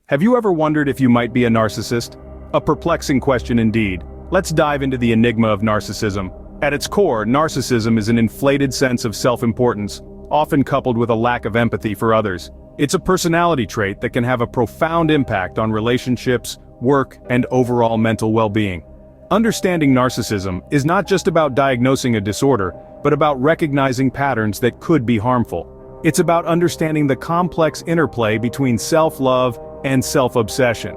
Have you ever wondered if you might be a narcissist? A perplexing question indeed. Let's dive into the enigma of narcissism. At its core, narcissism is an inflated sense of self-importance, often coupled with a lack of empathy for others. It's a personality trait that can have a profound impact on relationships, work, and overall mental well-being. Understanding narcissism is not just about diagnosing a disorder, but about recognizing patterns that could be harmful. It's about understanding the complex interplay between self-love and self-obsession.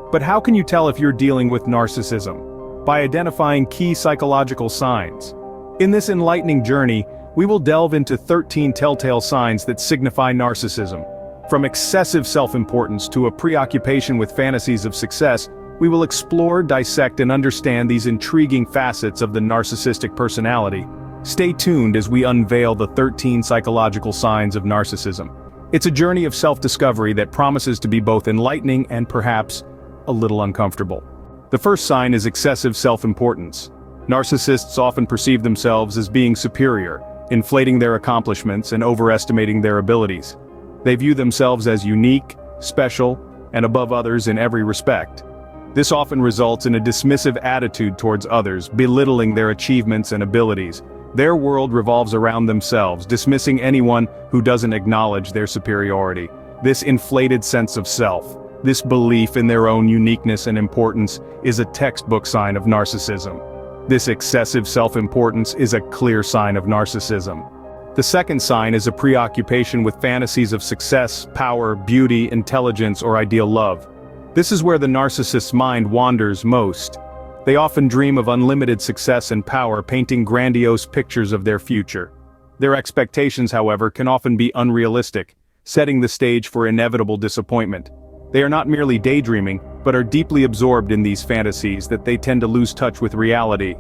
But how can you tell if you're dealing with narcissism? By identifying key psychological signs. In this enlightening journey, we will delve into 13 telltale signs that signify narcissism. From excessive self-importance to a preoccupation with fantasies of success, we will explore, dissect, and understand these intriguing facets of the narcissistic personality. Stay tuned as we unveil the 13 psychological signs of narcissism. It's a journey of self-discovery that promises to be both enlightening and perhaps a little uncomfortable. The first sign is excessive self-importance. Narcissists often perceive themselves as being superior, inflating their accomplishments and overestimating their abilities. They view themselves as unique, special, and above others in every respect. This often results in a dismissive attitude towards others, belittling their achievements and abilities. Their world revolves around themselves, dismissing anyone who doesn't acknowledge their superiority. This inflated sense of self, this belief in their own uniqueness and importance, is a textbook sign of narcissism. This excessive self-importance is a clear sign of narcissism. The second sign is a preoccupation with fantasies of success, power, beauty, intelligence, or ideal love. This is where the narcissist's mind wanders most. They often dream of unlimited success and power, painting grandiose pictures of their future. Their expectations, however, can often be unrealistic, setting the stage for inevitable disappointment. They are not merely daydreaming, but are deeply absorbed in these fantasies that they tend to lose touch with reality.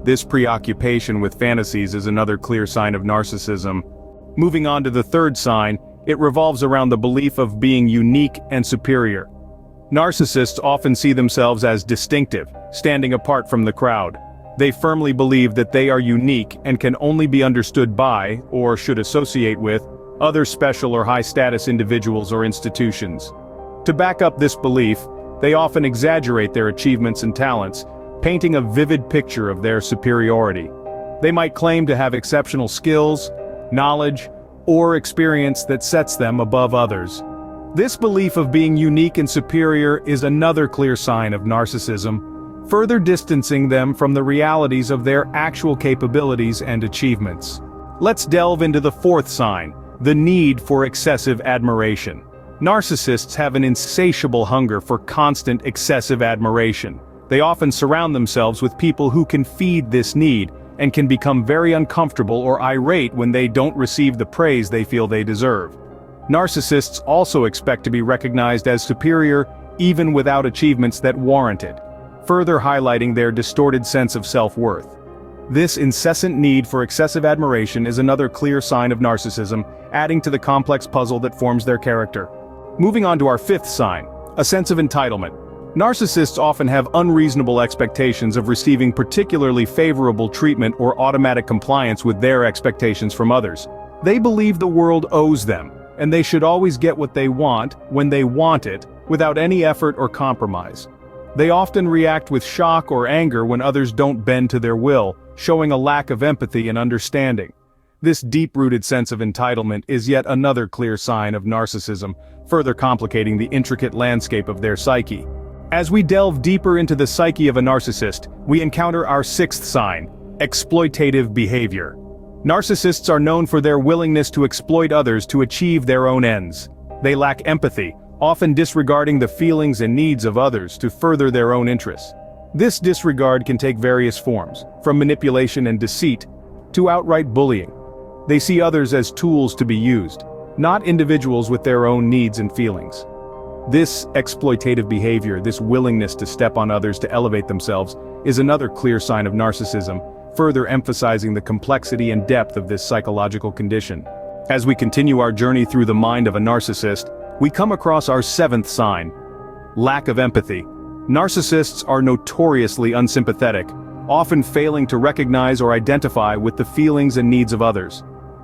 This preoccupation with fantasies is another clear sign of narcissism. Moving on to the third sign, it revolves around the belief of being unique and superior. Narcissists often see themselves as distinctive, standing apart from the crowd. They firmly believe that they are unique and can only be understood by, or should associate with, other special or high-status individuals or institutions. To back up this belief, they often exaggerate their achievements and talents, painting a vivid picture of their superiority. They might claim to have exceptional skills, knowledge, or experience that sets them above others. This belief of being unique and superior is another clear sign of narcissism, further distancing them from the realities of their actual capabilities and achievements. Let's delve into the fourth sign, the need for excessive admiration. Narcissists have an insatiable hunger for constant excessive admiration. They often surround themselves with people who can feed this need, and can become very uncomfortable or irate when they don't receive the praise they feel they deserve. Narcissists also expect to be recognized as superior, even without achievements that warrant it, further highlighting their distorted sense of self-worth. This incessant need for excessive admiration is another clear sign of narcissism, adding to the complex puzzle that forms their character. Moving on to our fifth sign, a sense of entitlement. Narcissists often have unreasonable expectations of receiving particularly favorable treatment or automatic compliance with their expectations from others. They believe the world owes them, and they should always get what they want, when they want it, without any effort or compromise. They often react with shock or anger when others don't bend to their will, showing a lack of empathy and understanding. This deep-rooted sense of entitlement is yet another clear sign of narcissism, further complicating the intricate landscape of their psyche. As we delve deeper into the psyche of a narcissist, we encounter our sixth sign, exploitative behavior. Narcissists are known for their willingness to exploit others to achieve their own ends. They lack empathy, often disregarding the feelings and needs of others to further their own interests. This disregard can take various forms, from manipulation and deceit to outright bullying. They see others as tools to be used, not individuals with their own needs and feelings. This exploitative behavior, this willingness to step on others to elevate themselves, is another clear sign of narcissism, further emphasizing the complexity and depth of this psychological condition. As we continue our journey through the mind of a narcissist, we come across our seventh sign, lack of empathy. Narcissists are notoriously unsympathetic, often failing to recognize or identify with the feelings and needs of others.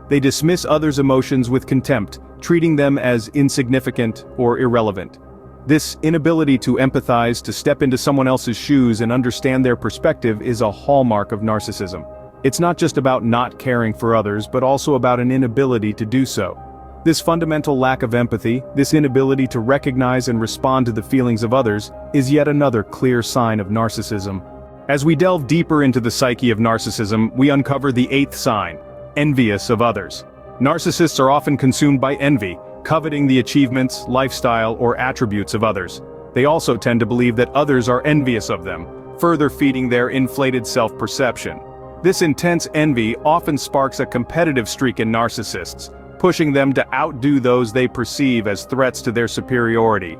They dismiss others' emotions with contempt, treating them as insignificant or irrelevant. This inability to empathize, to step into someone else's shoes and understand their perspective is a hallmark of narcissism. It's not just about not caring for others, but also about an inability to do so. This fundamental lack of empathy, this inability to recognize and respond to the feelings of others, is yet another clear sign of narcissism. As we delve deeper into the psyche of narcissism, we uncover the eighth sign: envious of others. Narcissists are often consumed by envy, coveting the achievements, lifestyle, or attributes of others. They also tend to believe that others are envious of them, further feeding their inflated self-perception. This intense envy often sparks a competitive streak in narcissists, pushing them to outdo those they perceive as threats to their superiority.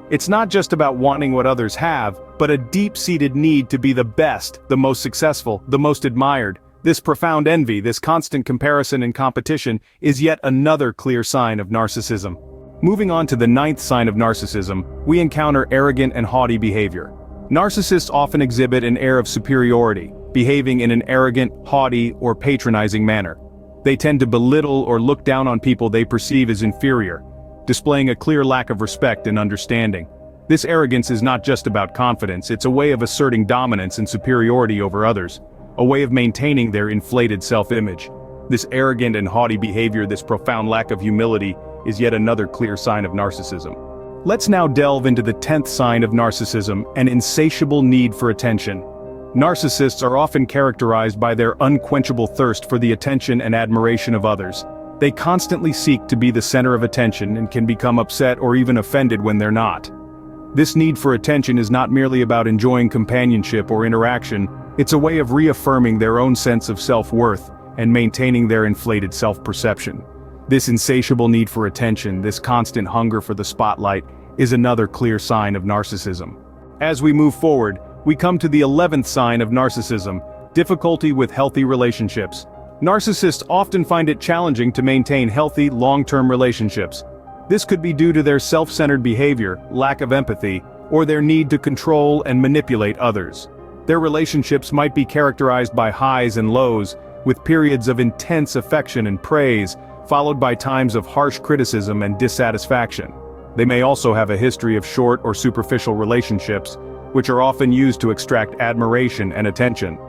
It's not just about wanting what others have, but a deep-seated need to be the best, the most successful, the most admired. This profound envy, this constant comparison and competition, is yet another clear sign of narcissism. Moving on to the ninth sign of narcissism, we encounter arrogant and haughty behavior. Narcissists often exhibit an air of superiority, behaving in an arrogant, haughty, or patronizing manner. They tend to belittle or look down on people they perceive as inferior, displaying a clear lack of respect and understanding. This arrogance is not just about confidence, it's a way of asserting dominance and superiority over others, a way of maintaining their inflated self-image. This arrogant and haughty behavior, this profound lack of humility, is yet another clear sign of narcissism. Let's now delve into the 10th sign of narcissism, an insatiable need for attention. Narcissists are often characterized by their unquenchable thirst for the attention and admiration of others. They constantly seek to be the center of attention and can become upset or even offended when they're not. This need for attention is not merely about enjoying companionship or interaction, it's a way of reaffirming their own sense of self-worth and maintaining their inflated self-perception. This insatiable need for attention, this constant hunger for the spotlight, is another clear sign of narcissism. As we move forward, we come to the 11th sign of narcissism: difficulty with healthy relationships. Narcissists often find it challenging to maintain healthy, long-term relationships. This could be due to their self-centered behavior, lack of empathy, or their need to control and manipulate others. Their relationships might be characterized by highs and lows, with periods of intense affection and praise, followed by times of harsh criticism and dissatisfaction. They may also have a history of short or superficial relationships, which are often used to extract admiration and attention.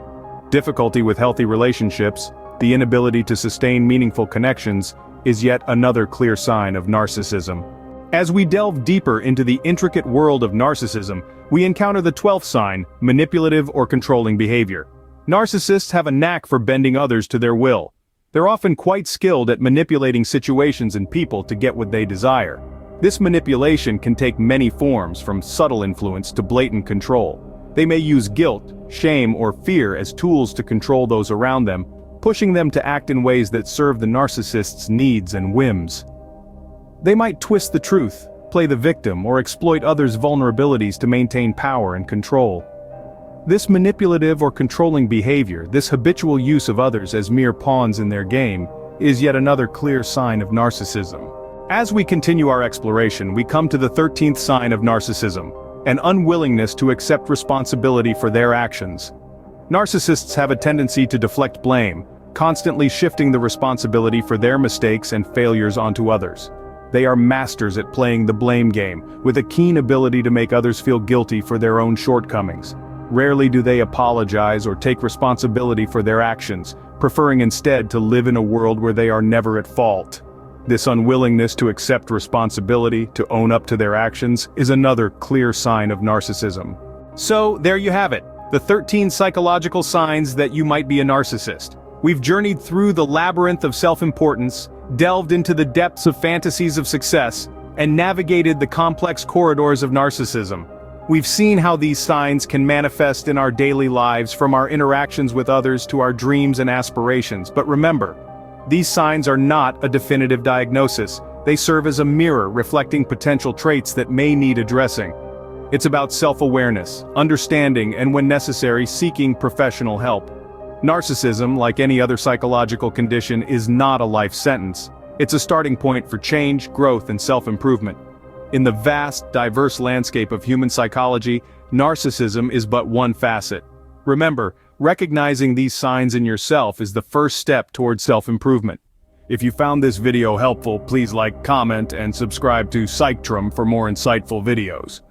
Difficulty with healthy relationships, the inability to sustain meaningful connections, is yet another clear sign of narcissism. As we delve deeper into the intricate world of narcissism, we encounter the 12th sign: manipulative or controlling behavior. Narcissists have a knack for bending others to their will. They're often quite skilled at manipulating situations and people to get what they desire. This manipulation can take many forms, from subtle influence to blatant control. They may use guilt, shame, or fear as tools to control those around them, pushing them to act in ways that serve the narcissist's needs and whims. They might twist the truth, play the victim, or exploit others' vulnerabilities to maintain power and control. This manipulative or controlling behavior, this habitual use of others as mere pawns in their game, is yet another clear sign of narcissism. As we continue our exploration, we come to the 13th sign of narcissism: an unwillingness to accept responsibility for their actions. Narcissists have a tendency to deflect blame, constantly shifting the responsibility for their mistakes and failures onto others. They are masters at playing the blame game, with a keen ability to make others feel guilty for their own shortcomings. Rarely do they apologize or take responsibility for their actions, preferring instead to live in a world where they are never at fault. This unwillingness to accept responsibility, to own up to their actions, is another clear sign of narcissism. So, there you have it, the 13 psychological signs that you might be a narcissist. We've journeyed through the labyrinth of self-importance, delved into the depths of fantasies of success, and navigated the complex corridors of narcissism. We've seen how these signs can manifest in our daily lives, from our interactions with others to our dreams and aspirations. But remember, these signs are not a definitive diagnosis. They serve as a mirror reflecting potential traits that may need addressing. It's about self-awareness, understanding, and when necessary, seeking professional help. Narcissism, like any other psychological condition, is not a life sentence. It's a starting point for change, growth, and self-improvement. In the vast, diverse landscape of human psychology, narcissism is but one facet. Remember, recognizing these signs in yourself is the first step towards self-improvement. If you found this video helpful, please like, comment, and subscribe to Psychtrum for more insightful videos.